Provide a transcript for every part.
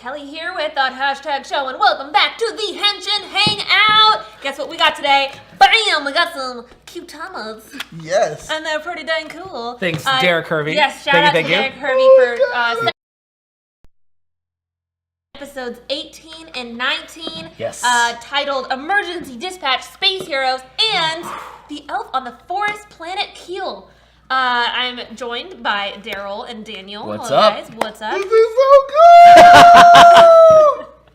Kelly here with our hashtag show, and welcome back to the Henshin Hangout. Guess what we got today? Bam! We got some Kyutamas. Yes. And they're pretty dang cool. Thanks, Derek Hervey. Yes, shout out to Derek Hervey for episodes 18 and 19. Yes. Titled Emergency Dispatch, Space Heroes, and The Elf on the Forest, Planet Keel. I'm joined by Darrel and Daniel. What's Hello, up? guys. What's up? This is so good!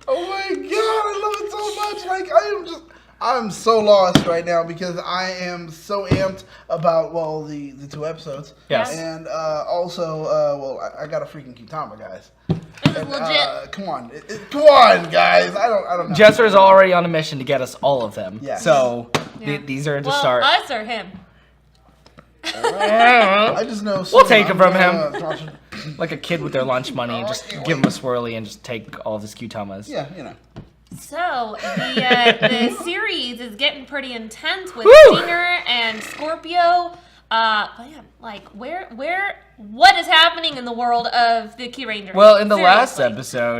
Oh my god, I love it so much. I'm so lost right now because I am so amped about, the 2 episodes. Yes. And also, I got a freaking Kyutama, guys. This is legit. Come on. Come on, guys. I don't know. Jester is already on a mission to get us all of them. Yes. So, Yeah. these are to Well, start. us or him? I just know. We'll take it from him. Like a kid with their lunch money, just give him a swirly and just take all of his Kyutamas. Yeah, you know. So, the series is getting pretty intense with Stinger and Scorpio. But yeah, like, what is happening in the world of the Kyurangers? Well, in the last Seriously.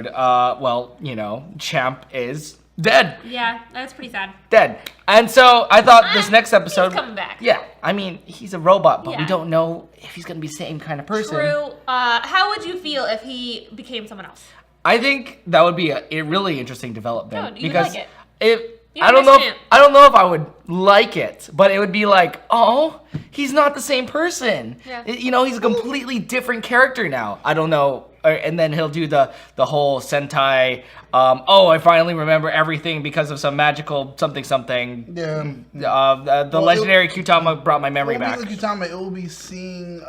episode, Champ is dead. Yeah, that's pretty sad. Dead. And so I thought this next episode... He's coming back. Yeah, I mean, he's a robot, but we Yeah. don't know if he's going to be the same kind of person. True. How would you feel if he became someone else? I think that would be a really interesting development. Good, you would because like I don't understand. know if I would like it, but it would be like, oh, he's not the same person. Yeah. He's a completely different character now. I don't know. And then he'll do the whole Sentai, I finally remember everything because of some magical something. Yeah. The legendary Kyutama brought my memory back. It will be seeing,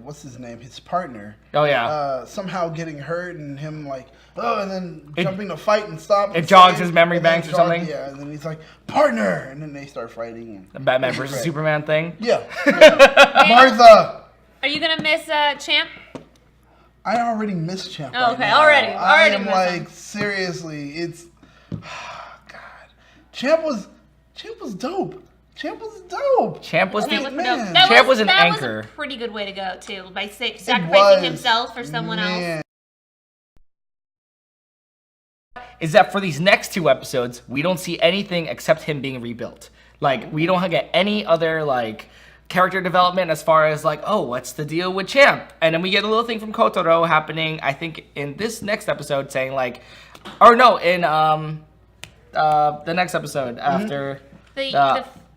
what's his name? His partner. Oh, yeah. Somehow getting hurt and him and then jumping to fight and stop. It jogs his memory banks or something. Yeah, and then he's like, partner! And then they start fighting. The Batman versus Superman thing. Yeah. Martha! Are you gonna miss Champ? I already missed Champ. Oh, right okay, now. already I am missed him. seriously, it's God. Champ was dope. Champ was dope. Champ was Champ the was man. dope. Champ was an that anchor. was a pretty good way to go too, by was. sacrificing himself for someone else. Is that for these next 2 episodes, we don't see anything except him being rebuilt. Like, we don't get any other, character development as far as, what's the deal with Champ? And then we get a little thing from Kotaro happening, I think, in this next episode, saying, in, the next episode after... The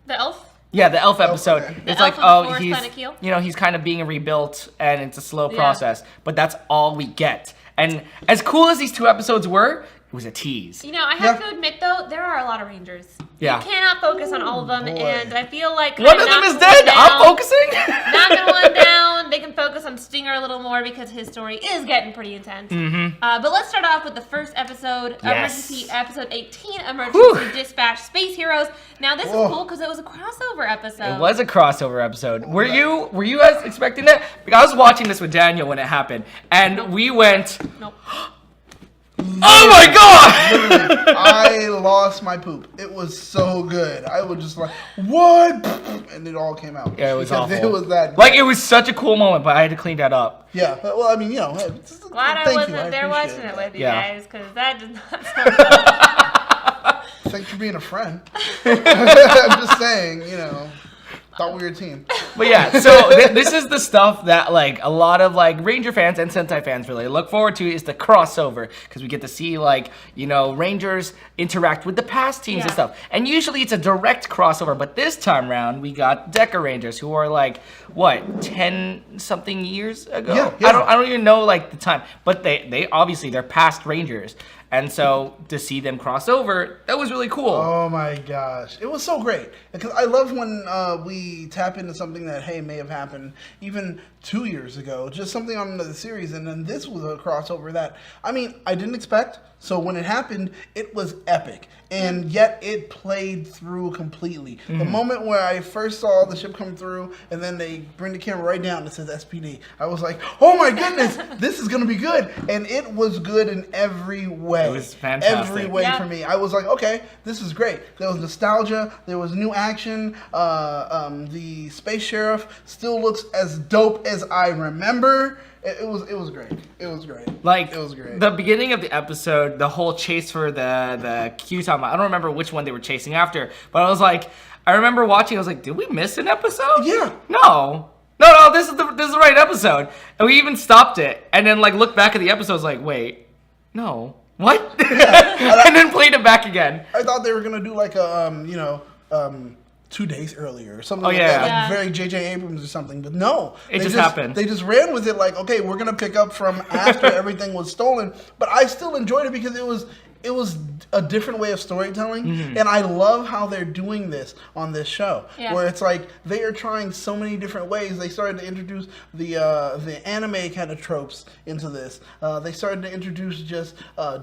elf? Yeah, the elf episode. Okay. It's The like, elf on the forest, he's, Planet Keel? he's kind of being rebuilt, and it's a slow Yeah. process. But that's all we get. And as cool as these 2 episods were, it was a tease. I have to admit though, there are a lot of Rangers. Yeah. You cannot focus on all of them, boy. and I feel like One of them is dead. I'm focusing. knocking one down. They can focus on Stinger a little more because his story is getting pretty intense. But let's start off with the first episode, Yes. Emergency Episode 18, Emergency Dispatch, Space Heroes. Now this is cool because it was a crossover episode. It was a crossover episode. Were you guys expecting that? Because I was watching this with Daniel when it happened, and we went, Nope. oh my god! I lost my poop. It was so good. I was just like, what? And it all came out. Yeah, it was Because awful. It was that. It was such a cool moment, but I had to clean that up. Yeah. Well, I mean, Glad I thank wasn't you. I there appreciate watching it that. with you Yeah. guys, because that did not sound good. Thanks for being a friend. I'm just saying, thought we were a team. But yeah, so this is the stuff that a lot of Ranger fans and Sentai fans really look forward to, is the crossover, because we get to see Rangers interact with the past teams and Yeah. stuff. And usually it's a direct crossover, but this time around we got Dekarangers, who are 10 something years ago. Yeah. I don't even know the time, but they obviously they're past Rangers. And so to see them cross over, that was really cool. Oh my gosh. It was so great. Because I love when we tap into something that, may have happened even 2 years ago. Just something on the series. And then this was a crossover that, I didn't expect. So when it happened, it was epic. And yet it played through completely. The moment where I first saw the ship come through and then they bring the camera right down and it says SPD, I was like, oh my goodness, this is going to be good. And it was good in every way. way. It was fantastic. Every way for me. I was like, okay, this is great. There was nostalgia. There was new action. The Space Sheriff still looks as dope as I remember. It was great. It was great. Like, it was great. The beginning of the episode, the whole chase for the Kyutama, I don't remember which one they were chasing after, but I was like, I remember watching, I was like, did we miss an episode? Yeah. No, this is the right episode. And we even stopped it, and then like looked back at the episode, I was like, wait, no, what? And then played it back again. I thought they were gonna do like a 2 days earlier or something yeah. like very J.J. Abrams or something, but no. It just happened. They just ran with it like, okay, we're going to pick up from after everything was stolen, but I still enjoyed it because it was a different way of storytelling, and I love how they're doing this on this show, where it's like they are trying so many different ways. They started to introduce the anime kind of tropes into this. They started to introduce just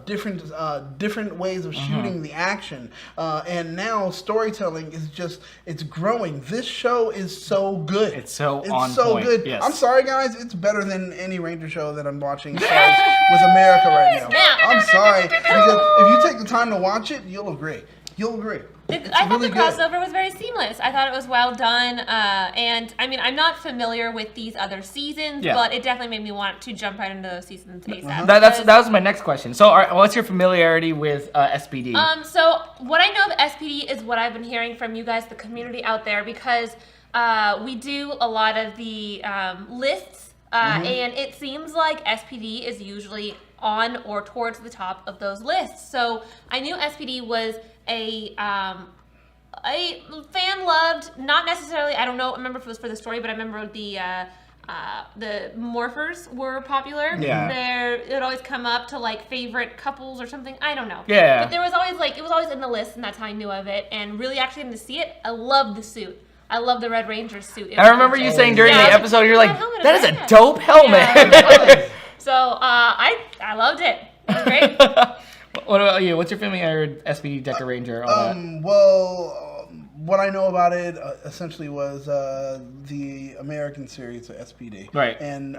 different ways of shooting the action, and now storytelling is it's growing. This show is so good. It's on so point. good. Yes. I'm sorry, guys. It's better than any Ranger show that I'm watching with America right now. I'm sorry. Because if you take the time to watch it, you'll agree. I thought the crossover was very seamless. I thought it was well done. And I mean, I'm not familiar with these other seasons, but it definitely made me want to jump right into those seasons ASAP. That was my next question. So, what's your familiarity with SPD? So what I know of SPD is what I've been hearing from you guys, the community out there, because we do a lot of the lists, and it seems like SPD is usually on or towards the top of those lists. So I knew SPD was a fan loved, not necessarily, I don't remember if it was for the story, but I remember the morphers were popular. Yeah. It would always come up to like favorite couples or something. I don't know. Yeah. But there was always it was always in the list, and that's how I knew of it. And really actually getting to see it, I love the suit. I love the Red Ranger suit. I remember you saying during the episode, you're like, that is a dope helmet. Yeah, so I loved it. It was great. What about you? What's your familiarity with SPD Dekaranger? Well, what I know about it essentially was the American series of SPD, right? And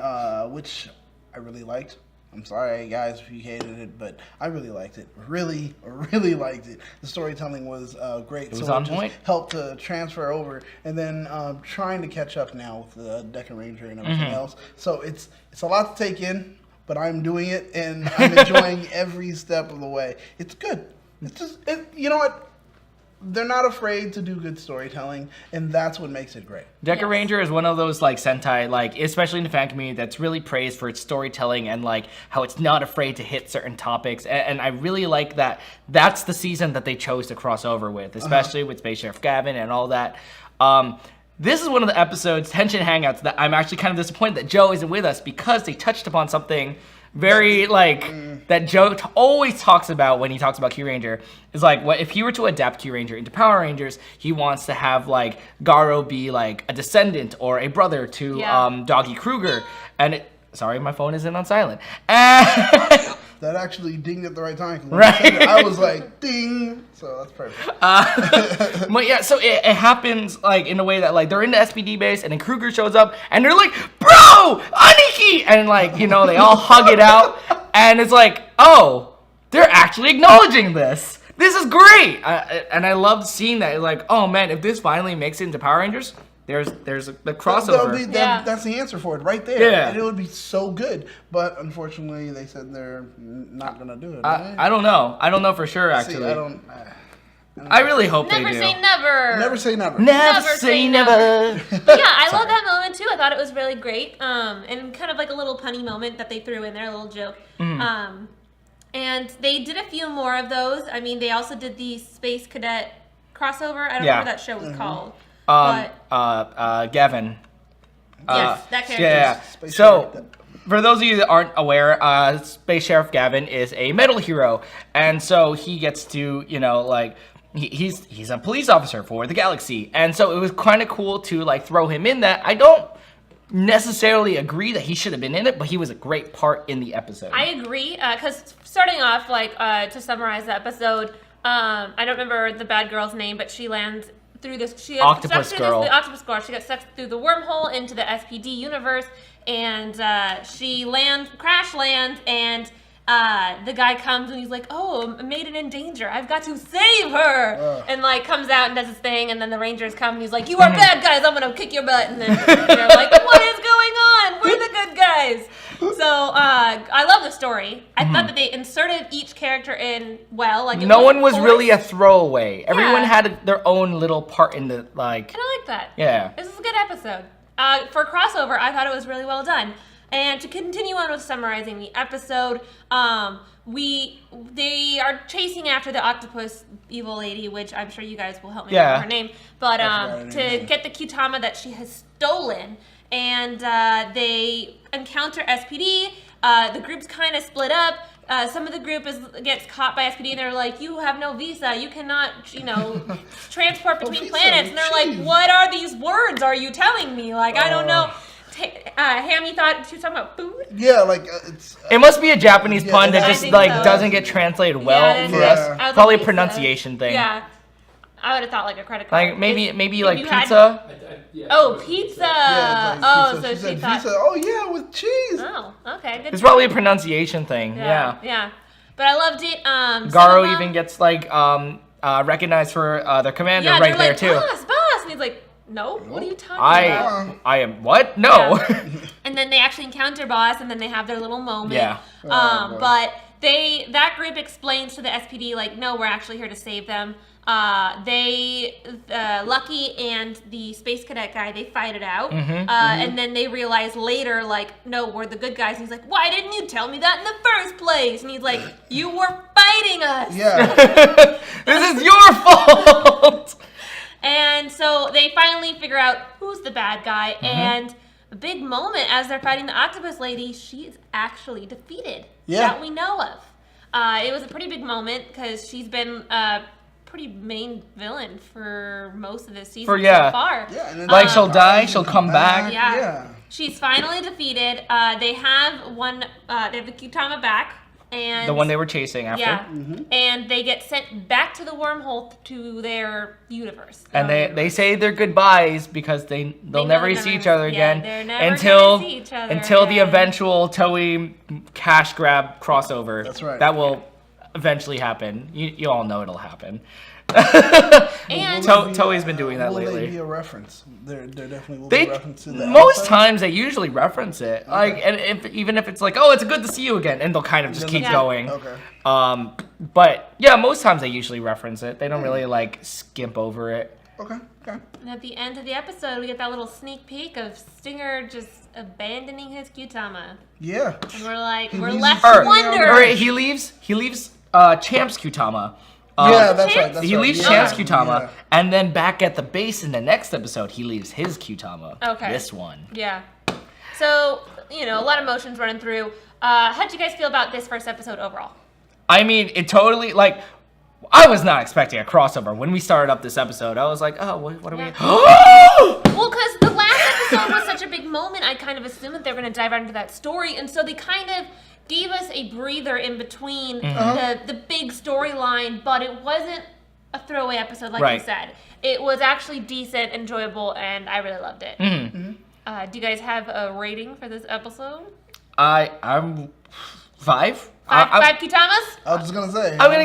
which I really liked. I'm sorry, guys, if you hated it, but I really liked it. Really liked it. The storytelling was great. It was on point. Helped to transfer over, and then trying to catch up now with the Dekaranger and everything else. So it's a lot to take in, but I'm doing it, and I'm enjoying every step of the way. It's good. It's just, you know what? They're not afraid to do good storytelling, and that's what makes it great. Dekaranger is one of those like Sentai, especially in the fan community, that's really praised for its storytelling and how it's not afraid to hit certain topics. And I really like that. That's the season that they chose to cross over with, especially with Space Sheriff Gavan and all that. This is one of the episodes, Henshin Hangouts, that I'm actually kind of disappointed that Joe isn't with us, because they touched upon something very that Joe always talks about when he talks about Kyuranger. Is what if he were to adapt Kyuranger into Power Rangers, he wants to have Garo be a descendant or a brother to Doggy Kruger. And sorry, my phone isn't on silent. That actually dinged at the right time. Right. I was like, ding. So that's perfect. But yeah, so it happens in a way that they're in the SPD base, and then Kruger shows up, and they're like, bro, Aniki! And they all hug it out, and it's oh, they're actually acknowledging this. This is great. And I loved seeing that. Oh man, if this finally makes it into Power Rangers, there's the crossover. That's the answer for it right there. Yeah. And it would be so good. But unfortunately, they said they're not going to do it. I don't know. I don't know for sure, actually. I really hope they do. Never say never. Never say never. Never say never. But yeah, I love that moment too. I thought it was really great. And kind of a little punny moment that they threw in there, a little joke. And they did a few more of those. I mean, they also did the Space Cadet crossover. I don't know what that show was called. Gavin. Yes, that character. Yeah. So, for those of you that aren't aware, Space Sheriff Gavan is a metal hero, and so he gets to, he's a police officer for the galaxy, and so it was kind of cool to throw him in that. I don't necessarily agree that he should have been in it, but he was a great part in the episode. I agree, because starting off, to summarize the episode, I don't remember the bad girl's name, but she lands through this. She got the octopus girl. She got sucked through the wormhole into the SPD universe, and she crash lands, and the guy comes and he's like, "Oh, a maiden in danger. I've got to save her." And like comes out and does his thing, and then the Rangers come and he's like, "You are bad guys. I'm gonna kick your butt." And then they're like, "What is going on? We're the good guys." So I love the story. I thought that they inserted each character in well. Like no one was really a throwaway. Everyone had their own little part in the like. And I like that. Yeah. This is a good episode. For crossover, I thought it was really well done. And to continue on with summarizing the episode, they are chasing after the octopus evil lady, which I'm sure you guys will help me remember her name. But to get the Kyutama that she has stolen, and they encounter SPD. The group's kind of split up. Some of the group gets caught by SPD, and they're like, "You have no visa. You cannot, transport between planets." And they're like, "What are these words? Are you telling me? Like, I don't know." Hammy thought she was talking about food. Yeah, like it's. It must be a Japanese pun that just doesn't get translated well for us. Probably a pronunciation thing. Yeah, I would have thought like a credit card. Like maybe like pizza. Oh, pizza. Yeah, so she thought. Pizza. Oh yeah, with cheese. Oh, okay. Good. It's probably a pronunciation thing. Yeah. But I loved it. Garo even gets like recognized for their commander right there too. Boss, and he's like, "No, what are you talking about?" I am what? No. Yeah. And then they actually encounter Boss, and then they have their little moment. Yeah. But that group explains to the SPD like, "No, we're actually here to save them." Lucky and the space cadet guy, they fight it out. And then they realize later, like, "No, we're the good guys." And he's like, "Why didn't you tell me that in the first place?" And he's like, "You were fighting us." Yeah. This is your fault. And so they finally figure out who's the bad guy. And a big moment as they're fighting the octopus lady, she is actually defeated. Yeah. That we know of. It was a pretty big moment because she's been pretty main villain for most of this season so far. Yeah, and then like she'll die, she'll come back. Yeah. She's finally defeated. They have the Kyutama back. And the one they were chasing after. Yeah. And they get sent back to the wormhole to their universe. And they say their goodbyes because they'll never see each other again they're never until gonna see each other until the again. eventual Toei cash grab crossover. That's right. That will eventually happen. You all know it'll happen. And Toei's been doing that will lately. Will they be a reference? There definitely will be a reference to that. Most times they usually reference it. Okay. Like, and even if it's like, "Oh, it's good to see you again," and they'll kind of just keep going. Okay. But yeah, most times they usually reference it. They don't really like skimp over it. Okay. And at the end of the episode, we get that little sneak peek of Stinger just abandoning his Kyutama. Yeah. And we're left to wonder. Or he leaves Champ's Kyutama. Yeah, that's right. He leaves Champ's Kyutama, and then back at the base in the next episode, he leaves his Kyutama. Okay. This one. Yeah. So, a lot of emotions running through. How'd you guys feel about this first episode overall? I mean, it totally, like, I was not expecting a crossover. When we started up this episode, I was like, "Oh, what are we?" Well, because the last episode was such a big moment, I kind of assumed that they were going to dive right into that story, and so they kind of gave us a breather in between the big storyline, but it wasn't a throwaway episode like you said. It was actually decent, enjoyable, and I really loved it. Do you guys have a rating for this episode? I'm 5. Five Kyutamas? I was just gonna say. I'm gonna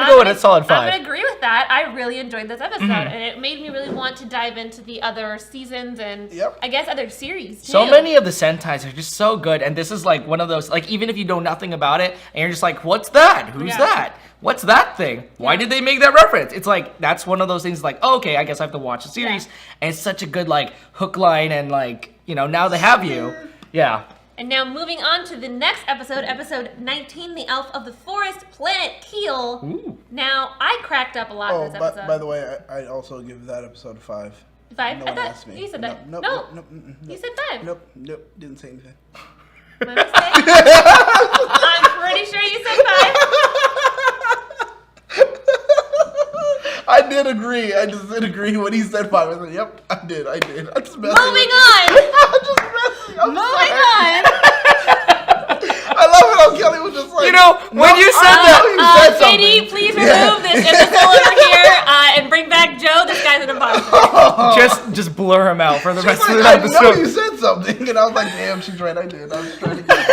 go with a solid 5. I'm gonna agree with that. I really enjoyed this episode, and it made me really want to dive into the other seasons and I guess other series too. So many of the Sentais are just so good, and this is like one of those, like, even if you know nothing about it, and you're just like, "What's that? Who's that? What's that thing? Why did they make that reference?" It's like, that's one of those things like, oh, okay, I guess I have to watch the series, and it's such a good like hook line, and like, now they have you. Yeah. And now moving on to the next episode, episode 19, The Elf of the Forest, Planet Keel. Ooh. Now, I cracked up a lot in this episode. By the way, I also give that episode a 5. 5? No I one thought asked me. you said that. Nope. You said 5. Nope, didn't say anything. My mistake? I'm pretty sure you said 5. I did agree. I just did agree when he said 5. I said, "Yep, I did. I'm just messing. Moving on. I'm just messing. I'm Moving sorry. on. I love it how Kelly was just like, when you said that. Katie, please remove this imbecile over here and bring back Joe. This guy's an imposter. Just blur him out for the rest of the I episode. know you said something, and I was like, "Damn, she's right. I did. I was trying to get it.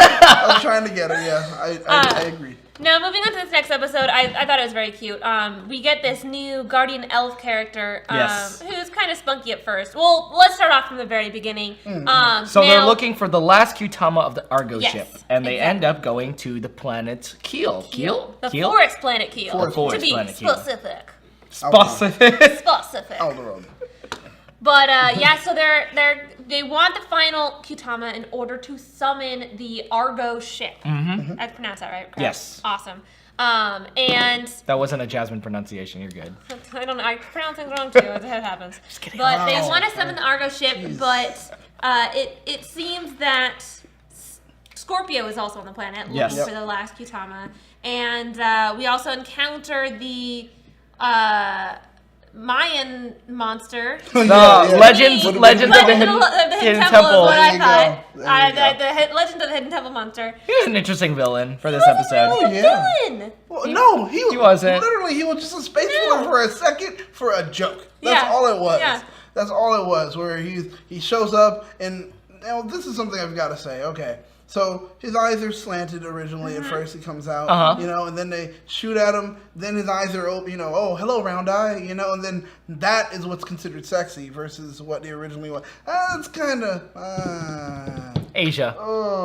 I was trying to get her. Yeah, I agree. Now, moving on to this next episode, I thought it was very cute. We get this new guardian elf character who's kind of spunky at first. Well, let's start off from the very beginning. So they're looking for the last Kyutama of the Argo ship, and they exactly. end up going to the planet Keel. The forest planet Keel. Forest to be planet Keel. specific. Specific. Specific. Alderaan. But so they want the final Kyutama in order to summon the Argo ship. I pronounced that right? Correct? Yes. Awesome. And That wasn't a Jasmine pronunciation. You're good. I don't know. I pronounce things wrong too. It happens. Just kidding. But they want to summon the Argo ship, but it seems that Scorpio is also on the planet looking for the last Kyutama, and we also encounter the Mayan monster. Legends of the Hidden Temple is what I thought. There The Legend of the Hidden Temple monster. He was an interesting villain for this episode. Oh, yeah. Villain. Well, no, he wasn't. Literally, he was just a space villain for a second for a joke. That's all it was. Yeah. That's all it was. Where he shows up, and now this is something I've got to say. Okay. So his eyes are slanted originally. At first, he comes out, and then they shoot at him. Then his eyes are open, oh, hello, round eye, and then that is what's considered sexy versus what they originally was. It's kind of Asia.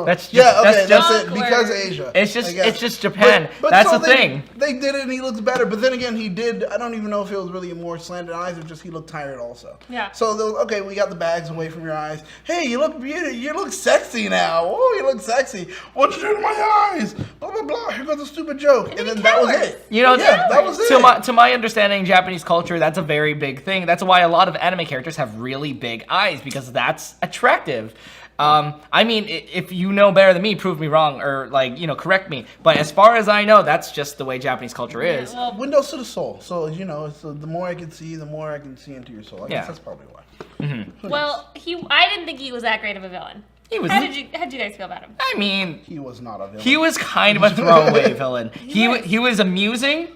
That's it. Because Asia. It's just Japan. But that's so the thing. They did it, and he looks better. But then again, he did. I don't even know if it was really more slanted eyes or just he looked tired also. Yeah. So we got the bags away from your eyes. Hey, you look beautiful. You look sexy now. Oh, you look sexy. What you do to my eyes? Blah blah blah. Here goes a stupid joke, and then that was it. That was it. To my understanding, Japanese culture, that's a very big thing. That's why a lot of anime characters have really big eyes because that's attractive. I mean, if you know better than me, prove me wrong or correct me. But as far as I know, that's just the way Japanese culture is. Well, windows to the soul. So the more I can see, the more I can see into your soul. I guess that's probably why. Well, I didn't think he was that great of a villain. He was. How did you guys feel about him? I mean, he was not a villain. He was kind of a throwaway villain. He was amusing.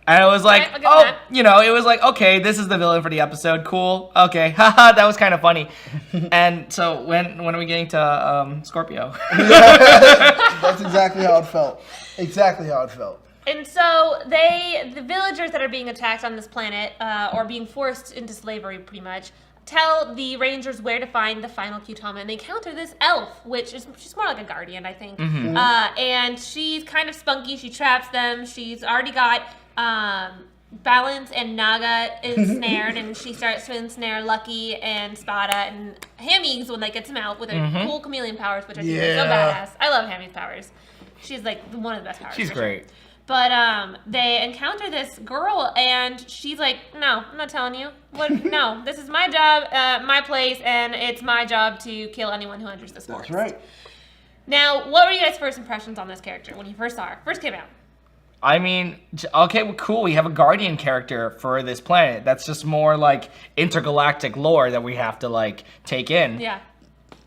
And I was like, it was like, okay, this is the villain for the episode. Cool. Okay. Haha, that was kind of funny. And so when are we getting to Scorpio? That's exactly how it felt. Exactly how it felt. And so the villagers that are being attacked on this planet, or being forced into slavery pretty much, tell the rangers where to find the final Kyutama, and they encounter this elf, she's more like a guardian, I think. And she's kind of spunky. She traps them. She's already got Balance and Naga ensnared, and she starts to ensnare Lucky and Spada and Hammy's when they get them out with her cool chameleon powers, which I think is so badass. I love Hammy's powers. She's like one of the best powers. She's great. Sure. But they encounter this girl, and she's like, "No, I'm not telling you. What? No, this is my job, my place, and it's my job to kill anyone who enters this forest." That's right. Now, what were you guys' first impressions on this character when you first saw her? First came out. I mean, okay, well, cool. We have a guardian character for this planet. That's just more like intergalactic lore that we have to take in. Yeah.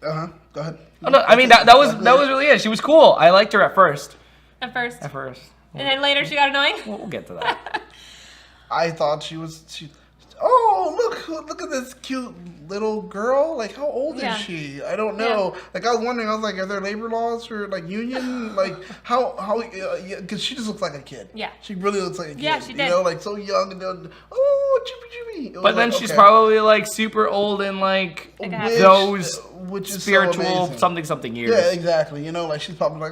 Go ahead. Oh, no, I mean that was really it. She was cool. I liked her at first. At first. And then later she got annoying? We'll get to that. I thought she oh, look at this cute little girl. Like, how old is she? I don't know. Yeah. Like, I was wondering, are there labor laws for, union? How, because she just looks like a kid. Yeah. She really looks like a kid. Yeah, she did. So young and then, chippy. But then she's probably, super old and, those which is spiritual so something years. Yeah, exactly. She's probably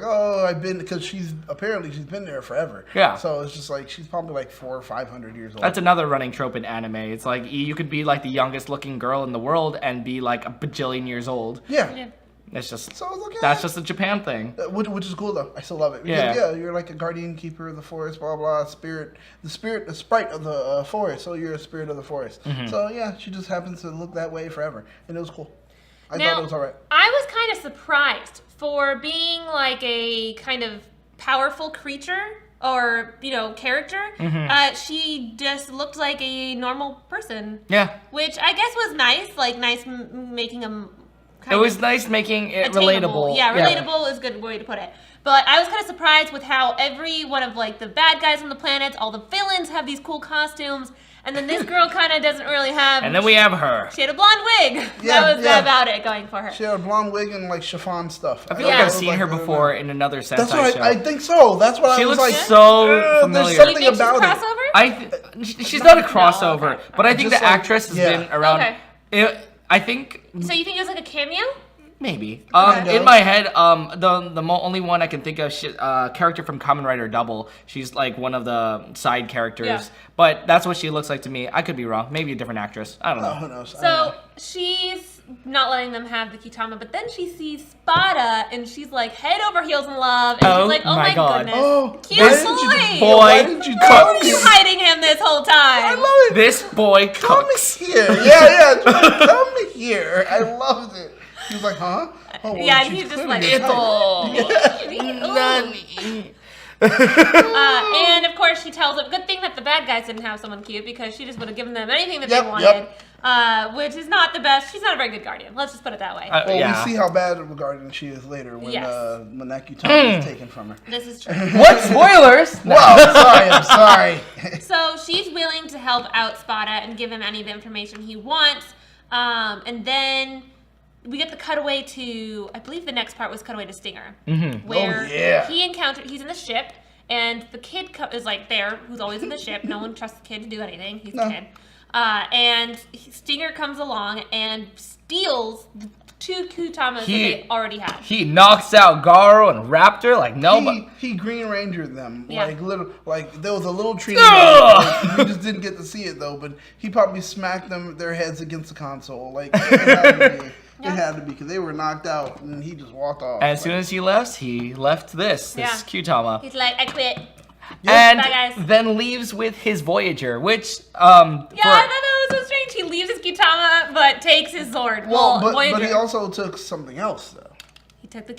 because she's been there forever. Yeah. So it's just she's probably 400 or 500 years old. That's another running trope in anime. It's you could be the youngest looking girl in the world and be a bajillion years old. Yeah. It's just so that's just a Japan thing. Which is cool though. I still love it. Because, you're like a guardian keeper of the forest, blah blah. The sprite of the forest. So you're a spirit of the forest. So yeah, she just happens to look that way forever, and it was cool. I thought it was alright. I was kind of surprised for being a kind of powerful creature or character. She just looked like a normal person. Yeah. Which I guess was nice. Making them. It was nice making it attainable. relatable. Yeah, relatable is a good way to put it. But I was kind of surprised with how every one of the bad guys on the planet, all the villains have these cool costumes, And then this girl kind of doesn't really have. And then we have her. She had a blonde wig. Yeah, That was yeah. about it going for her. She had a blonde wig and like chiffon stuff. I feel like Yeah. I've seen her before in another Sentai That's what show. I think so. That's what She I was looks like. so familiar. There's Do you something think she's a about it. crossover? She's not a crossover, okay. but I think Just the like- actress has yeah. been around. Okay. I think So you think it was like a cameo? maybe. Kind In of. my head, only one I can think of, character from Kamen Rider Double. She's like one of the side characters, Yeah. but that's what she looks like to me. I could be wrong. Maybe a different actress. I don't Oh, know. who knows? I don't So know. she's not letting them have the Kyutama, but then she sees Spada and she's like head over heels in love. And Oh she's like, oh my my God. goodness. Oh, Cute why This didn't you- boy. Why didn't you Why tell were me? you hiding him this whole time? I love it. This boy Come cooks. here. Yeah. Come here. I loved it. He was like, huh? Oh, well, Yeah, and she's he's just clearly like, your type. And of course, she tells them. Good thing that the bad guys didn't have someone cute because she just would have given them anything that Yep, they wanted, which is not the best. She's not a very good guardian. Let's just put it that way. Well, Yeah. we see how bad of a guardian she is later when Yes. when that Kyutama is taken from her. This is true. What spoilers? I'm sorry. So she's willing to help out Spada and give him any of the information he wants. And then we get the cutaway to, I believe the next part was cutaway to Stinger. Where Oh, yeah. he's in the ship, and the kid is like there, who's always in the ship. No one trusts the kid to do anything. He's No. the kid. And Stinger comes along and steals the 2 Kyutamas that they already had. He knocks out Garo and Raptor like nobody. He Green Rangered them Yeah. like there was a little tree. Ugh! We just didn't get to see it though, but he probably smacked their heads against the console. Like it had to be. It had to be because they were knocked out and he just walked off. And as soon as he left this Yeah. Kyutama. He's like, I quit. And Bye, guys. then leaves with his Voyager, which Yeah, I thought that was so strange. He leaves his Kyutama, but takes his sword. but Voyager. he also took something else though. He took the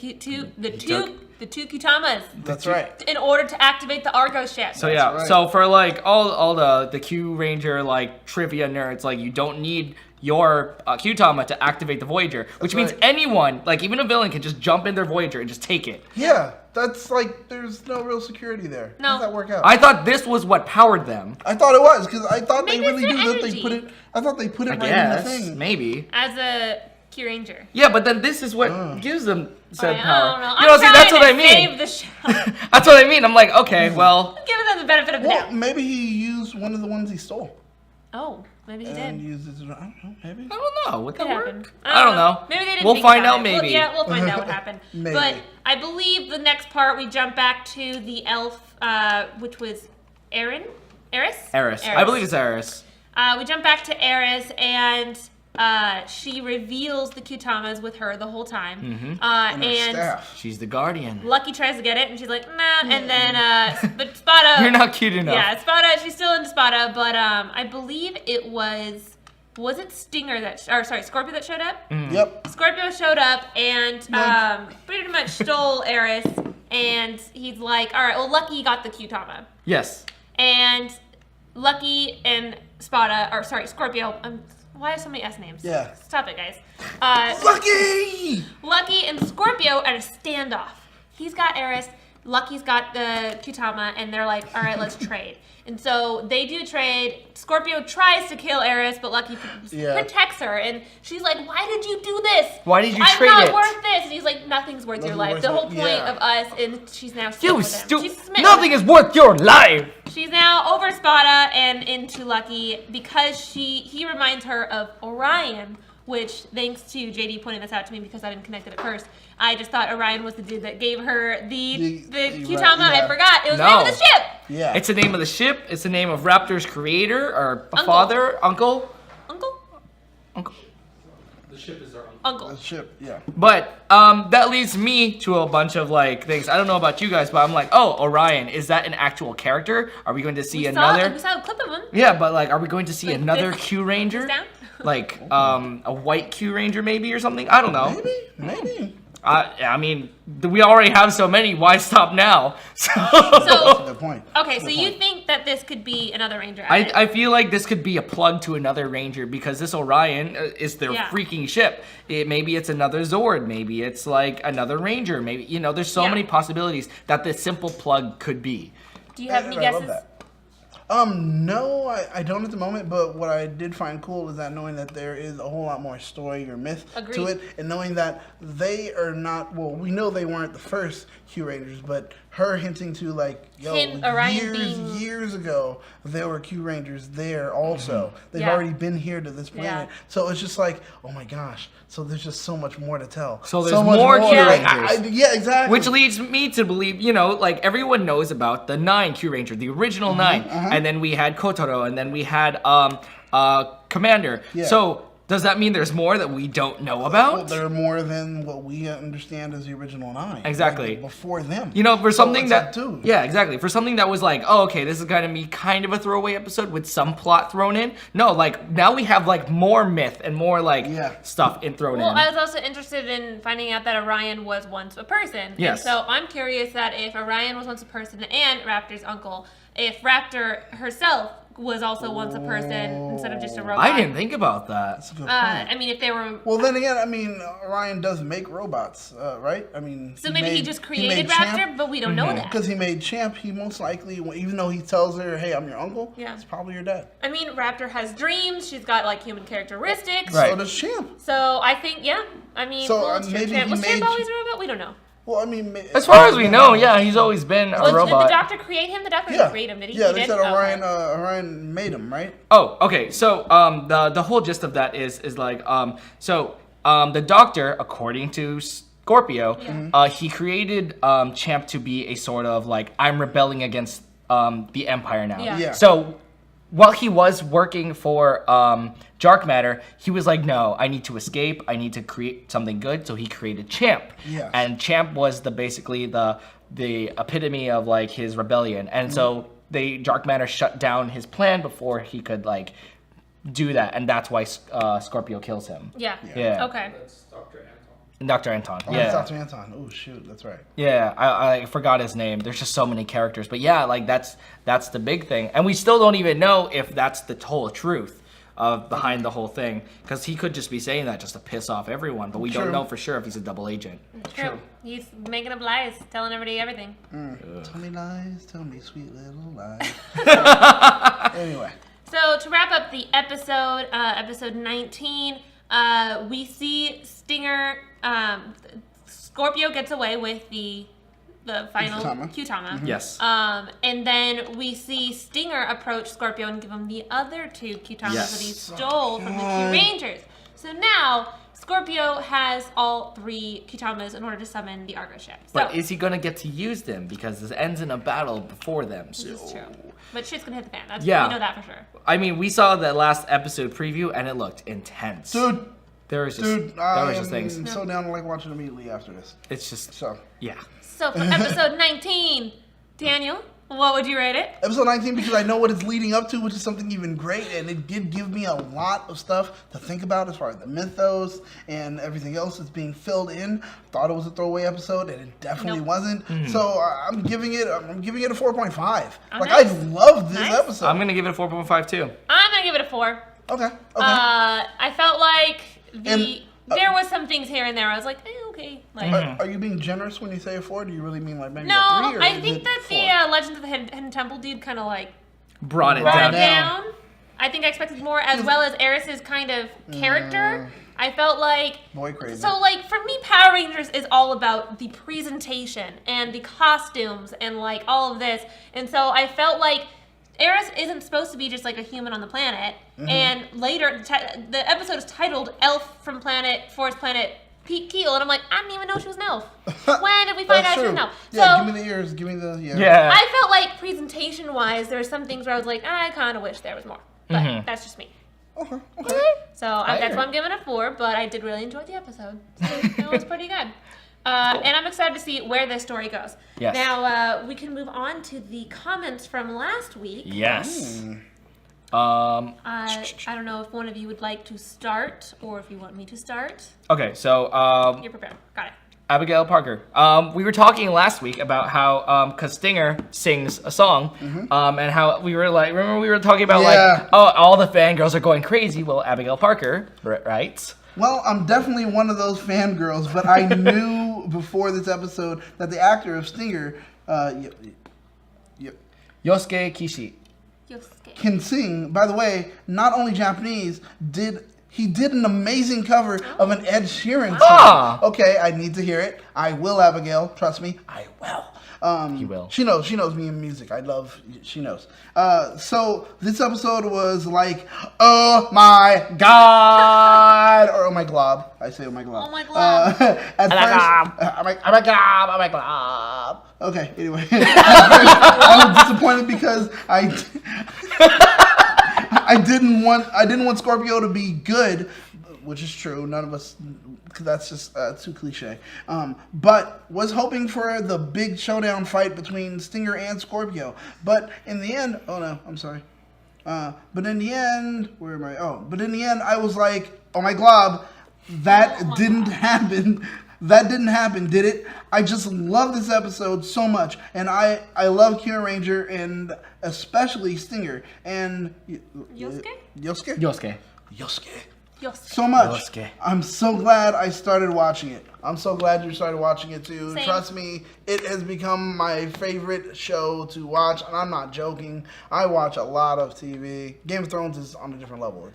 two Kyutamas That's right. in order to activate the Argo ship. So yeah, right. so for like all the Kyuranger like trivia nerds, like you don't need your Kyutama to activate the Voyager, which means right. anyone, like even a villain, can just jump in their Voyager and just take it. Yeah, that's like there's no real security there. No. How does that work out? I thought this was what powered them. I thought it was because I thought Maybe they really it's do their that. They energy. put it. I thought they put it I right guess in the thing. maybe. As a Kyuranger. Yeah, but then this is what gives them said I power. don't know. You know, I'm see, that's trying what I to mean. Save the show. That's what I mean. I'm like, okay, well, Giving them the benefit of the Well, doubt. maybe he used one of the ones he stole Oh, maybe he and did. used it. I don't know. Maybe. I don't know. Would that Could work? happen. I don't know. Maybe they didn't. We'll think find about out it. maybe. We'll find out what happened. Maybe. But I believe the next part we jump back to the elf, which was Eris. Eris. I believe it's Eris. We jump back to Eris, and she reveals the Kyutamas with her the whole time. And her And staff. She's the guardian. Lucky tries to get it, and she's like, nah. And then, but Spada. You're not cute enough. Yeah, Spada. She's still into Spada, but I believe it was it Stinger Scorpio that showed up? Yep. Scorpio showed up and pretty much stole Eris, and he's like, all right, well, Lucky got the Kyutama. Yes. And Lucky and Scorpio, why have so many S names? Yeah. Stop it, guys. Lucky. Lucky and Scorpio at a standoff. He's got Eris, Lucky's got the Kyutama, and they're like, all right, let's trade. And so they do trade. Scorpio tries to kill Eris, but Lucky protects her. And she's like, why did you do this? Why did you I'm trade not it? worth this. And he's like, nothing's worth your life. Nothing's The worth whole it. point Yeah. of us, and she's now stuck You with him. stupid. She's smitten. Nothing is worth your life. She's now over Spada and into Lucky because he reminds her of Orion, which, thanks to JD pointing this out to me because I didn't connect it at first, I just thought Orion was the dude that gave her the Kyutama. right, yeah. I forgot. It was the No. name of the ship. Yeah. It's the name of the ship. It's the name of Raptor's creator or Uncle. father, uncle. Uncle? The ship is our uncle. Uncle. The ship. Yeah. But that leads me to a bunch of like things. I don't know about you guys, but I'm like, oh, Orion, is that an actual character? Are we going to see We another? saw a clip of him. Yeah, but like, are we going to see Like another this- Q Ranger? this down? Like a white Q Ranger maybe or something? I don't know. Maybe. I mean, we already have so many. Why stop now? So, Good point. okay, so Good you point. think that this could be another Ranger? right? I feel like this could be a plug to another Ranger because this Orion is their Yeah. freaking ship. Maybe it's another Zord. Maybe it's like another Ranger. Maybe, there's so Yeah. many possibilities that this simple plug could be. Do you have any I love guesses? that. No, I don't at the moment, but what I did find cool is that knowing that there is a whole lot more story or myth to it, and knowing that they are not, well, we know they weren't the first Kyurangers, but her hinting to like, yo, years ago, there were Kyurangers there also. They've already been here to this planet. So it's just like, oh my gosh, so there's just so much more to tell. So there's more Kyurangers. Yeah, exactly. Which leads me to believe, like everyone knows about the 9 Kyuranger, the original 9, and then we had Kotaro, and then we had Commander. Yeah. So does that mean there's more that we don't know about? Well, there are more than what we understand as the original 9. Exactly. Like before them. For something that... Like, yeah, exactly. For something that was like, oh, okay, this is going to be kind of a throwaway episode with some plot thrown in. No, like, now we have, like, more myth and more, like, stuff thrown in. Well, I was also interested in finding out that Orion was once a person. Yes. And so I'm curious that if Orion was once a person and Raptor's uncle, if Raptor herself was also once a person instead of just a robot. I didn't think about that. That's a good point. I mean, if they were... Well, then again, I mean, Orion does make robots, right? I mean... So maybe he just created Raptor, but we don't know that. Because he made Champ, he most likely, even though he tells her, hey, I'm your uncle, it's probably your dad. I mean, Raptor has dreams. She's got, like, human characteristics. Right. So does Champ. So I think, I mean, maybe Champ. Was Champ always a robot? We don't know. Well, I mean, as far as we know, he's always been a robot. Did the Doctor create him? The Doctor didn't create him, did he? Yeah, they said Orion made him, right? Oh, okay. So the whole gist of that is like the Doctor, according to Scorpio, he created Champ to be a sort of like, I'm rebelling against the Empire now. Yeah. So while he was working for Dark Matter, he was like, no, I need to escape. I need to create something good. So he created Champ. Yes. And Champ was basically the epitome of like his rebellion. And so Dark Matter shut down his plan before he could like do that. And that's why Scorpio kills him. Yeah. Okay. That's Dr. Anton. Dr. Anton. Oh, yeah. Dr. Anton. Oh, shoot. That's right. Yeah, I forgot his name. There's just so many characters. But yeah, like that's the big thing. And we still don't even know if that's the whole truth behind the whole thing. Because he could just be saying that just to piss off everyone. But we don't know for sure if he's a double agent. True. He's making up lies, telling everybody everything. Tell me lies, tell me sweet little lies. Anyway. So to wrap up the episode, episode 19, we see Stinger... Scorpio gets away with the final Kyutama. Yes. And then we see Stinger approach Scorpio and give him the other 2 Kyutamas that he stole from the Kyurangers. So now Scorpio has all 3 Kyutamas in order to summon the Argo ship. But is he gonna get to use them? Because this ends in a battle before them. So. This is true. But shit's gonna hit the fan. We know that for sure. I mean, we saw the last episode preview and it looked intense. Dude. There was just things. I'm so down to like watching immediately after this. It's just so. Yeah. So for episode 19, Daniel, what would you rate it? Episode 19 because I know what it's leading up to, which is something even great, and it did give me a lot of stuff to think about as far as the mythos and everything else that's being filled in. Thought it was a throwaway episode, and it definitely wasn't. So I'm giving it a 4.5. Like I love this episode. I'm gonna give it a 4.5 too. I'm gonna give it a 4. Okay. I felt like there was some things here and there. I was like, okay. Like, are you being generous when you say a 4? Do you really mean like maybe no, a 3? Or I think that the Legends of the Hidden Temple dude kind of like brought it down. I think I expected more, as well as Eris's kind of character. I felt like boy crazy. So like for me, Power Rangers is all about the presentation and the costumes and like all of this. And so I felt like Eris isn't supposed to be just like a human on the planet. And later, the episode is titled Elf from Forest Planet Keel, and I'm like, I didn't even know she was an elf. When did we find out she was an elf? Yeah, give me the ears, give me the, I felt like presentation-wise, there were some things where I was like, I kind of wish there was more. But that's just me. Okay. So that's why I'm giving it a 4, but I did really enjoy the episode. So it was pretty good. And I'm excited to see where this story goes. Yes. Now, we can move on to the comments from last week. Yes. I don't know if one of you would like to start, or if you want me to start. Okay, so You're prepared. Got it. Abigail Parker. We were talking last week about how, cause Stinger sings a song, and how we were like, remember we were talking about like, oh, all the fangirls are going crazy. Well, Abigail Parker writes. Well, I'm definitely one of those fangirls, but I knew before this episode that the actor of Stinger, Yosuke Kishi. Yosuke. can sing. By the way, not only Japanese, he did an amazing cover of an Ed Sheeran song. Ah. Okay, I need to hear it. I will, Abigail. Trust me, I will. He will. She knows me in music. She knows. So this episode was like, oh my god, or oh my glob. I say oh my glob. Oh my glob. At Oh my first, glob. oh my glob. Oh my glob. Okay. Anyway, at first, I was disappointed because I didn't want Scorpio to be good, which is true. None of us, because that's just too cliche. But was hoping for the big showdown fight between Stinger and Scorpio. But in the end, oh no, I'm sorry. But in the end, where am I? Oh, but in the end, I was like, oh my glob, that didn't happen. That didn't happen, did it? I just love this episode so much, and I love Kyuranger and especially Stinger and Yosuke so much. Yosuke. I'm so glad I started watching it. I'm so glad you started watching it too. Same. Trust me, it has become my favorite show to watch, and I'm not joking. I watch a lot of TV. Game of Thrones is on a different level.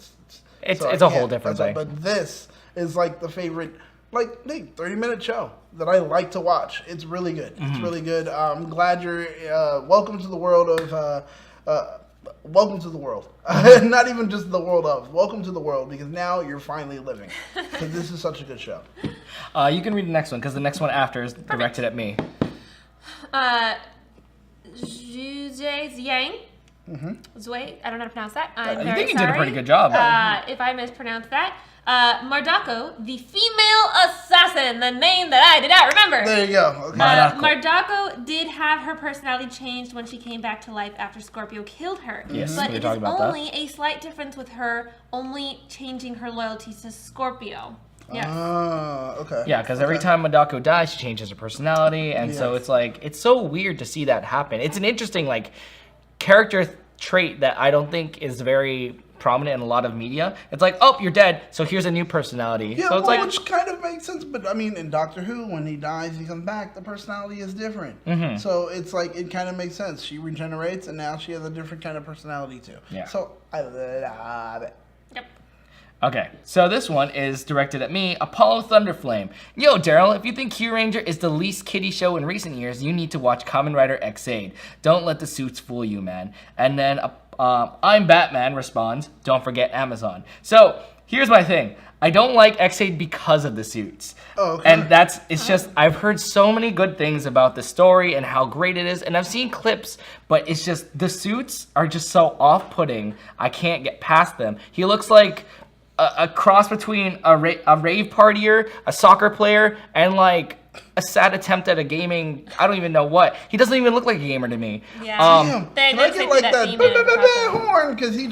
It's I a can't- whole different thing. But this is like the favorite, 30-minute show that I like to watch. It's really good. Mm-hmm. It's really good. I'm glad you're welcome to the world of. Welcome to the world. Not even just the world of. Welcome to the world, because now you're finally living. Because this is such a good show. You can read the next one, because the next one after is directed at me. Zhuge Yang. Zui, I don't know how to pronounce that. I'm I very think you sorry. did a pretty good job. If I mispronounced that. Mardakko, the female assassin, the name that I did not remember. There you go. Okay. Mardakko did have her personality changed when she came back to life after Scorpio killed her. Yes, but we it talked is about that. only a slight difference with her only changing her loyalty to Scorpio. Yes. Okay. Yeah, because every time Mardakko dies, she changes her personality, and so Yes. it's like, it's so weird to see that happen. It's an interesting, character trait that I don't think is very prominent in a lot of media. It's like, oh, you're dead, so here's a new personality. Yeah, so it's like, which kind of makes sense, but I mean, in Doctor Who, when he dies, he comes back, the personality is different. So it's like, it kind of makes sense. She regenerates, and now she has a different kind of personality too. Yeah. So I love it. Yep. okay, so this one is directed at me, Apollo Thunderflame. Yo, Darrel, if you think Kyuranger is the least kiddie show in recent years, you need to watch Kamen Rider X-Aid. Don't let the suits fool you, man. And then I'm Batman responds, don't forget Amazon. So here's my thing. I don't like X-Aid because of the suits. Oh, okay. And it's just, I've heard so many good things about the story and how great it is, and I've seen clips, but it's just, the suits are just so off-putting, I can't get past them. He looks like a cross between a rave partier, a soccer player, and a sad attempt at a gaming, I don't even know what. He doesn't even look like a gamer to me. Yeah. Damn. They Can I did get say that that female horn? Because you're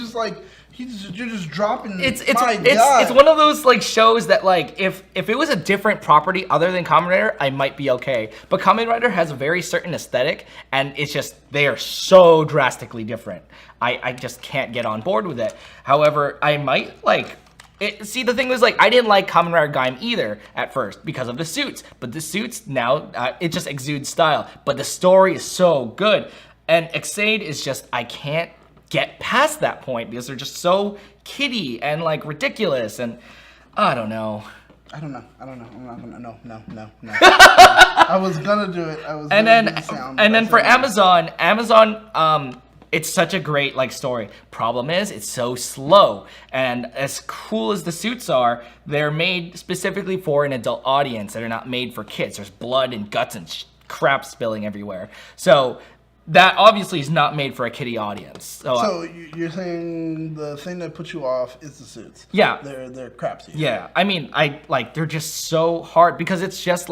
just dropping. It's God. one of those shows that if it was a different property other than Kamen Rider, I might be okay. But Kamen Rider has a very certain aesthetic, and it's just, they are so drastically different. I just can't get on board with it. However, I might see, the thing was, I didn't like Kamen Rider Gaim either at first because of the suits. But the suits now, it just exudes style. But the story is so good. And X-Aid is just, I can't get past that point because they're just so kiddie and ridiculous. And I don't know. I'm not gonna. No. I was gonna do it. And then for Amazon, it's such a great story. Problem is, it's so slow. And as cool as the suits are, they're made specifically for an adult audience. They're not made for kids. There's blood and guts and crap spilling everywhere. So that obviously is not made for a kiddie audience. So you're saying the thing that puts you off is the suits? Yeah. They're crapsy. Yeah. I mean, they're just so hard because it's just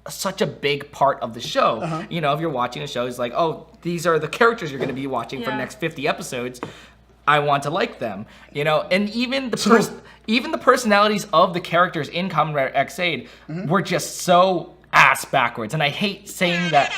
such a big part of the show. If you're watching a show, it's oh, these are the characters you're going to be watching for the next 50 episodes. I want to like them, and even the personalities of the characters in Kamen Rider X-Aid were just so ass backwards, and I hate saying that.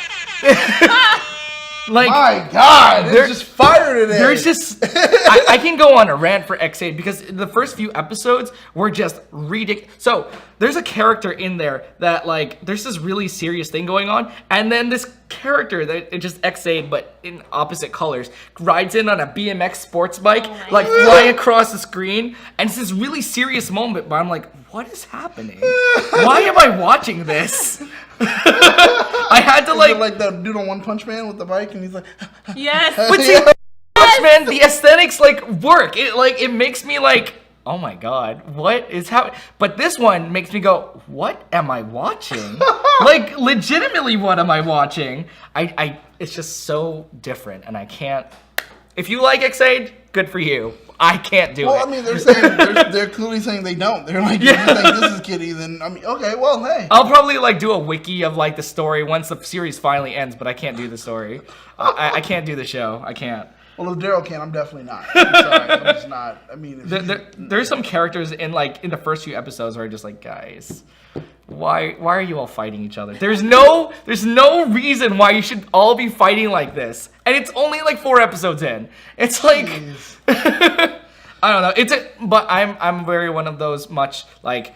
My God, they're just fire today. There's just, I can go on a rant for X-Aid because the first few episodes were just ridiculous. So there's a character in there that there's this really serious thing going on, and then this character that it just X-Aid, but in opposite colors, rides in on a BMX sports bike, like flying across the screen, and it's this really serious moment. But I'm like, what is happening? Why am I watching this? I had to like the dude on One Punch Man with the bike, and he's like, Yes. But see, Punch Man, the aesthetics like work. It makes me like, oh my god, what is happening? But this one makes me go, what am I watching? Like, legitimately, what am I watching? It's just so different, and I can't. If you like X-Aid, good for you. I can't do it. Well, I mean, they're clearly saying they don't. They're like, if you think this is kiddie, then I mean, okay, well, hey. I'll probably like do a wiki of like the story once the series finally ends, but I can't do the story. I can't do the show. I can't. Well, if Darrel can, I'm definitely not. I'm sorry, I'm just not. I mean, there's some characters in the first few episodes where I'm just like, guys, why are you all fighting each other? There's no reason why you should all be fighting like this, and it's only like 4 episodes in. It's like, I don't know. But I'm very one of those much like,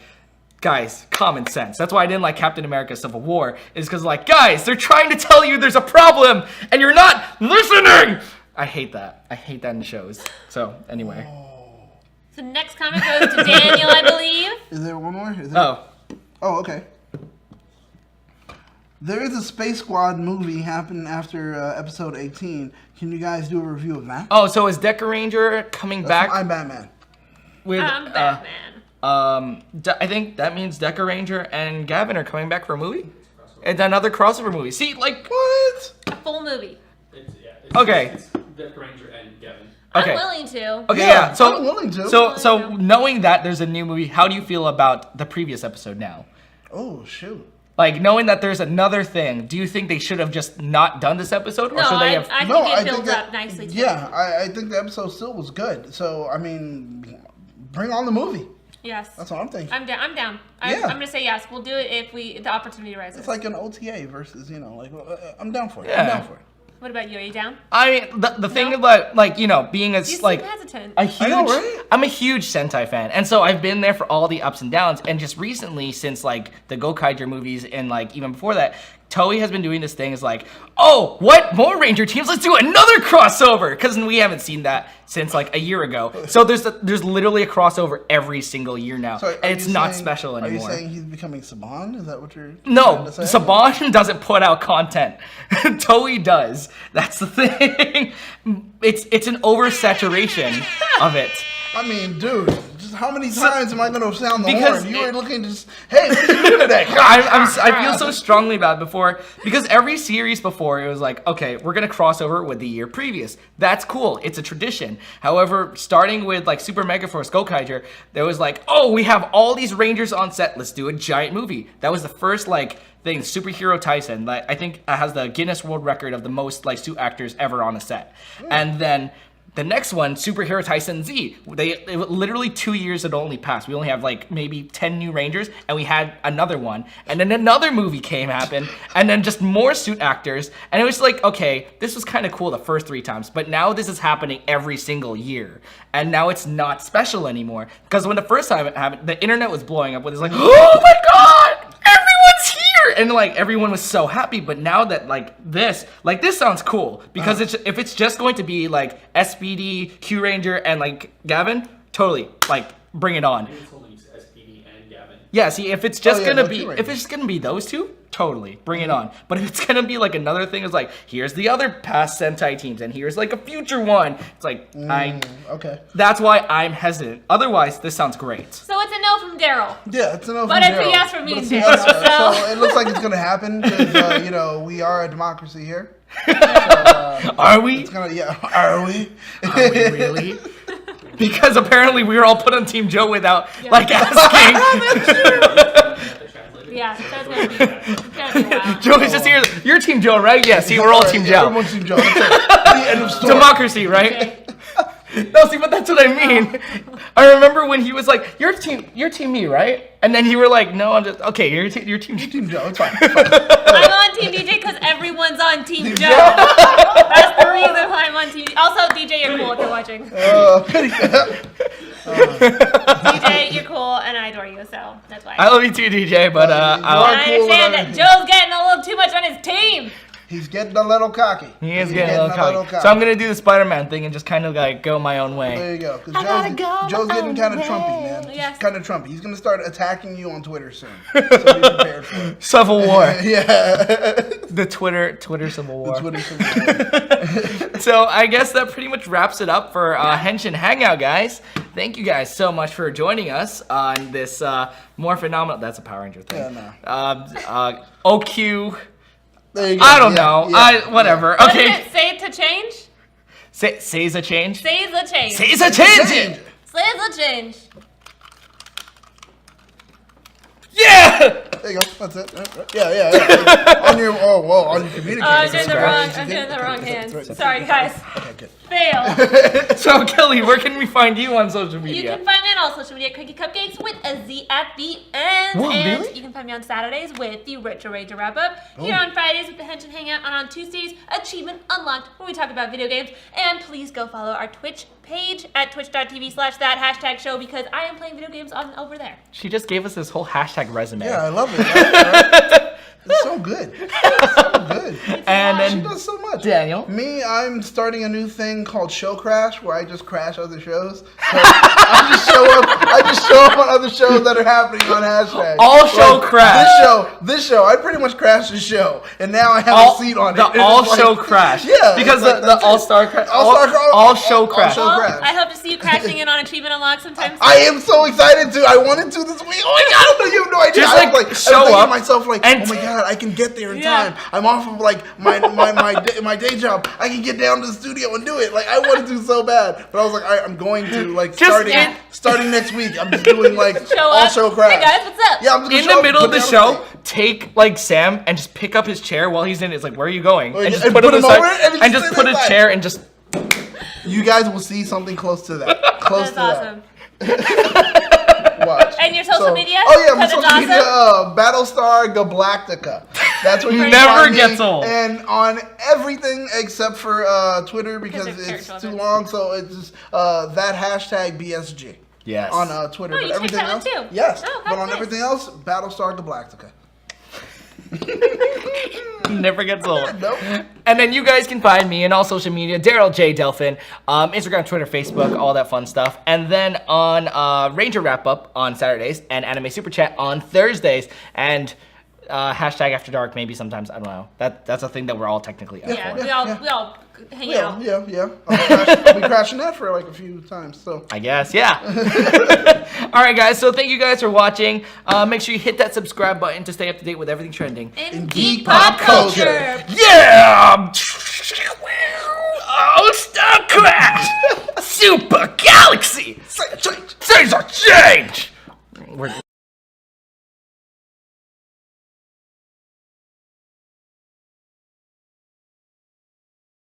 guys, common sense. That's why I didn't like Captain America: Civil War. Is because like, guys, they're trying to tell you there's a problem, and you're not listening. I hate that. I hate that in shows. So, anyway. So next comment goes to Daniel, I believe. Is there one more? Oh, okay. There is a Space Squad movie happening after episode 18. Can you guys do a review of that? Oh, so is Dekaranger coming back? I'm Batman. With, I'm Batman. I think that means Dekaranger and Gavan are coming back for a movie? It's another crossover movie. See, like... What? A full movie. Okay. It's Dekaranger and Gavan. Okay. I'm willing to. Okay, yeah. So, I'm willing to. So knowing that there's a new movie, how do you feel about the previous episode now? Oh, shoot. Like, knowing that there's another thing, do you think they should have just not done this episode? Or No, should they have... I think it builds up nicely, too. Yeah, I think the episode still was good. So, I mean, bring on the movie. Yes. That's what I'm thinking. I'm down. Yeah. I'm gonna say yes. We'll do it if the opportunity arises. It's like an OTA versus, like, I'm down for it. Yeah. I'm down for it. What about you? Are you down? I mean, the thing about, like, being You as, seem like... hesitant. A huge, I know, right? I'm a huge Sentai fan, and so I've been there for all the ups and downs. And just recently, since like the Gokaiger movies and like even before that, Toei has been doing this thing. Is like, oh, what more Ranger teams? Let's do another crossover, because we haven't seen that since like a year ago. So there's literally a crossover every single year now, So and it's not special anymore. Are you saying he's becoming Saban? Is that what you're No, trying to say? Saban doesn't put out content. Toei does. That's the thing. It's an oversaturation of it. I mean, dude, just how many times am I going to sound the because horn? You were looking to just, hey, what did you do today? I feel so strongly about it before, because every series before, it was like, okay, we're going to cross over with the year previous. That's cool. It's a tradition. However, starting with like Super Mega Force Gokaiger, there was like, oh, we have all these Rangers on set. Let's do a giant movie. That was the first like thing. Superhero Tyson, like, I think has the Guinness World Record of the most like suit actors ever on a set. And then the next one, Superhero Tyson Z, literally 2 years had only passed. We only have like maybe 10 new Rangers, and we had another one. And then another movie happened, and then just more suit actors. And it was like, okay, this was kind of cool the first 3 times, but now this is happening every single year. And now it's not special anymore. Because when the first time it happened, the internet was blowing up with it's like, oh my god, everyone's here! And like everyone was so happy, but now that like this sounds cool. Because if it's just going to be like SPD, Kyuranger, and like Gavan, totally, like, bring it on. It's only SPD and Gavan. Yeah, see, if it's just gonna be, Kyuranger. if it's gonna be those two, totally, bring it on. But if it's gonna be like another thing, it's like, here's the other past Sentai teams, and here's like a future one. It's like, Okay. that's why I'm hesitant. Otherwise, this sounds great. So it's a no from Darrel. Yeah, it's enough. But it's a yes from me, But it's too, a yes, so- so it looks like it's going to happen because, we are a democracy here. Are we? It's gonna, are we? Are we really? Because apparently we were all put on Team Joe without like asking. Yeah, that's gonna be wow. Joe is just here. You're Team Joe, right? Yeah. See, we're all Team Joe. Everyone's Team Joe. That's it. The end of story. Democracy, right? Okay. No, see, but that's what I mean. I remember when he was like, "You're team me, right?" And then you were like, "No, I'm just okay. You're team Team Joe. It's fine. I'm on Team DJ because everyone's on Team Joe. That's the reason why I'm on Team. Also, DJ, you're cool if you're watching. DJ, you're cool, and I adore you, so that's why. I love you too, DJ. But I You're cool understand and that Joe's getting a little too much on his team. He's getting a little cocky. He is getting a little cocky. So I'm gonna do the Spider-Man thing and just kind of like go my own way. There you go. Because Joe's getting kind of Trumpy, man. Yes. Kind of Trumpy. He's gonna start attacking you on Twitter soon. So be prepared for it. Civil War. Yeah. The Twitter Civil War. Twitter Civil War. So I guess that pretty much wraps it up for Henshin Hangout, guys. Thank you guys so much for joining us on this more phenomenal. That's a Power Ranger thing. Yeah, OQ. There you go. I don't know. Whatever. What Okay. is it? Say to change? Say's a change. Say's a change. Say's a change. Say's a change. Yeah. There you go. That's it. Yeah. On your on your communicator. I'm doing the wrong hand. That's right. Sorry, guys. Okay, good. Fail. So Kelly, where can we find you on social You media? can find me on all social media, Cookie Cupcakes with a Z at the end. Whoa, and really? you can find me on Saturdays with the Retro Ranger Wrap Up. Here on Fridays with the Henshin Hangout, and on Tuesdays, Achievement Unlocked, where we talk about video games. And please go follow our Twitch page at twitch.tv/that#show because I am playing video games on over there. She just gave us this whole hashtag resume. Yeah, I love it. Right? It's so good. It's so good. And She then does so much. Daniel. Me, I'm starting a new thing called Show Crash, where I just crash other shows. So I just show up on other shows that are happening on hashtag. All show crash. This show, I pretty much crashed the show, and now I have a seat on it. The And all it's show like- crash. Yeah, Because it's like, the that's it. all-star crash. All-star- All show crash. show Well, crash. I hope to see you crashing in on Achievement Unlocked sometime soon. I am so excited to. I wanted to this week. Oh my god! You have no idea. Just, I like, was like, show I was thinking up to myself like, and- oh my god, I can get there in Yeah. time. I'm off of like my day job. I can get down to the studio and do it. Like I wanted to so bad, but I was like, I'm going to like Just starting next week. I'm just doing like Show all up. show crash. Hey guys, what's up? Yeah, I'm just gonna In show the up, middle of put the down show, take like Sam and just pick up his chair while he's in it. It's like, where are you going? Oh, And just and put him put him aside over it and and just just sit put a aside. chair and just. You guys will see something close to that. Close That's to awesome. that. Watch. And your social media? Oh yeah, my 'Cause it's social media, awesome? Battlestar Galactica. That's what you can Never find me. gets old. And on everything except for Twitter because of it's character too limits. long. So it's just that hashtag BSG Yes. on Twitter. Oh, but you changed everything that one else, too? yes. Oh, but on nice. everything else, Battlestar Galactica. Never gets old. Nope. And then you guys can find me on all social media, Darrel J. Delphin, Instagram, Twitter, Facebook, all that fun stuff. And then on Ranger Wrap Up on Saturdays and Anime Super Chat on Thursdays. And hashtag After Dark maybe sometimes, I don't know. That's a thing that we're all technically up Yeah, for. we all hang Yeah, out. yeah. I'll be crashing that for like a few times. So. I guess, yeah. All right, guys. So thank you guys for watching. Make sure you hit that subscribe button to stay up to date with everything trending. In geek geek pop pop culture. culture. Yeah! Oh, Star Crash! Super Galaxy! Say a change. Things are change! We're